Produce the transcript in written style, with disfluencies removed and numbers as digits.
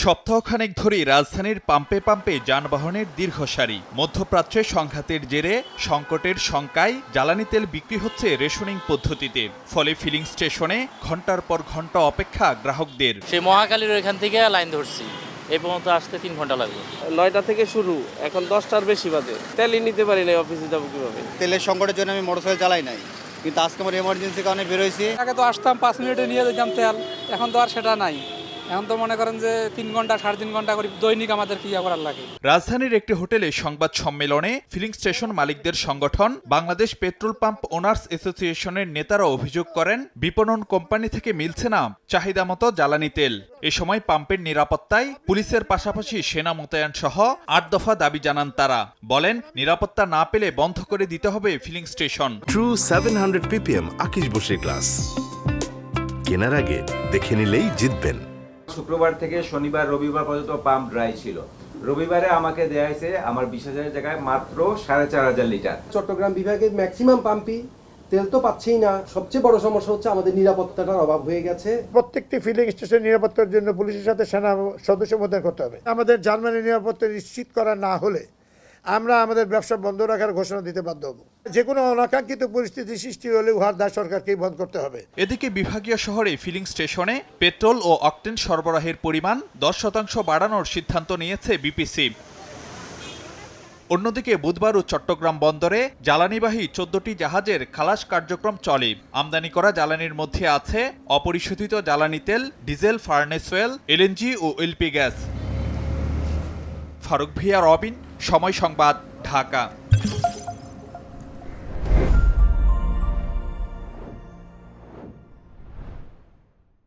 সপ্তাহখানেক ধরেই রাজধানীর পাম্পে পাম্পে যানবাহনের দীর্ঘ সারি। মধ্যপ্রাচ্যে সংঘাতের জেরে সংকটের শঙ্কায় জ্বালানি তেল বিক্রি হচ্ছে রেশনিং পদ্ধতিতে। ফলে ফিলিং স্টেশনে ঘন্টার পর ঘন্টা অপেক্ষা গ্রাহকদের। সেই মহাকালীর ওইখান থেকে লাইন ধরছি, এই পর্যন্ত আসতে 3 ঘন্টা লাগবে। 9টা থেকে শুরু, এখন 10টার বেশি বাজে। তেলই নিতে পারি না, অফিসে যাবো কিভাবে? তেলের সংকটের জন্য আমি মোটরসাইকেল চালাই নাই, কিন্তু আজকে আমার এমার্জেন্সি কারণে বেরোইছি। আগে তো আসতাম 5 মিনিটে নিয়ে যেতাম তেল, এখন তো আর সেটা নাই। এখন তো মনে করেন যে 3 ঘন্টা 3.5 ঘন্টা করে দৈনিক আমাদের কি করার লাগে। রাজধানীর একটি হোটেলে সংবাদ সম্মেলনে ফিলিং স্টেশন মালিকদের সংগঠন বাংলাদেশ পেট্রোল পাম্প ওনার্স অ্যাসোসিয়েশনের নেতারা অভিযোগ করেন, বিপণন কোম্পানি থেকে মিলছে না চাহিদা মতো জ্বালানি তেল। এ সময় পাম্পের নিরাপত্তায় পুলিশের পাশাপাশি সেনা মোতায়েন সহ 8 দফা দাবি জানান তারা। বলেন, নিরাপত্তা না পেলে বন্ধ করে দিতে হবে ফিলিং স্টেশন। ট্রু 700 ppm আকিশ বসে গ্লাস কেনার আগে দেখে নিলেই জিতবেন। শুক্রবার থেকে শনিবার রবিবার পর্যন্ত পাম্প ড্রাই ছিল। রবিবারে আমাকে দেয়া হয়েছে আমার 20,000 জায়গায় মাত্র 4,500 লিটার। চট্টগ্রাম বিভাগের ম্যাক্সিমাম পাম্পই তেল তো পাচ্ছেই না। সবচেয়ে বড় সমস্যা হচ্ছে আমাদের নিরাপত্তাটার অভাব হয়ে গেছে। প্রত্যেকটি ফিলিং স্টেশন নিরাপত্তার জন্য পুলিশের সাথে সেনা সদস্য মোতায়েন করতে হবে। আমাদের জার্মানির নিরাপত্তা নিশ্চিত করা না হলে আমরা আমাদের ব্যবসা বন্ধ রাখার ঘোষণা দিতে বাধ্য হব। যে কোনো অনাকাঙ্ক্ষিত পরিস্থিতি সৃষ্টি হলে উহার দায় সরকারকেই বন্ধ করতে হবে। এদিকে বিভাগীয় শহরে ফিলিং স্টেশনে পেট্রোল ও অকটেন সরবরাহের পরিমাণ 10% বাড়ানোর সিদ্ধান্ত নিয়েছে বিপিসি। অন্যদিকে বুধবার ও চট্টগ্রাম বন্দরে জ্বালানিবাহী 14টি জাহাজের খালাস কার্যক্রম চলে। আমদানি করা জ্বালানির মধ্যে আছে অপরিশোধিত জ্বালানি তেল, ডিজেল, ফার্নেস অয়েল, এলএনজি ও এলপি গ্যাস। ফারুক ভিয়া, রবিন, সময় সংবাদ, ঢাকা।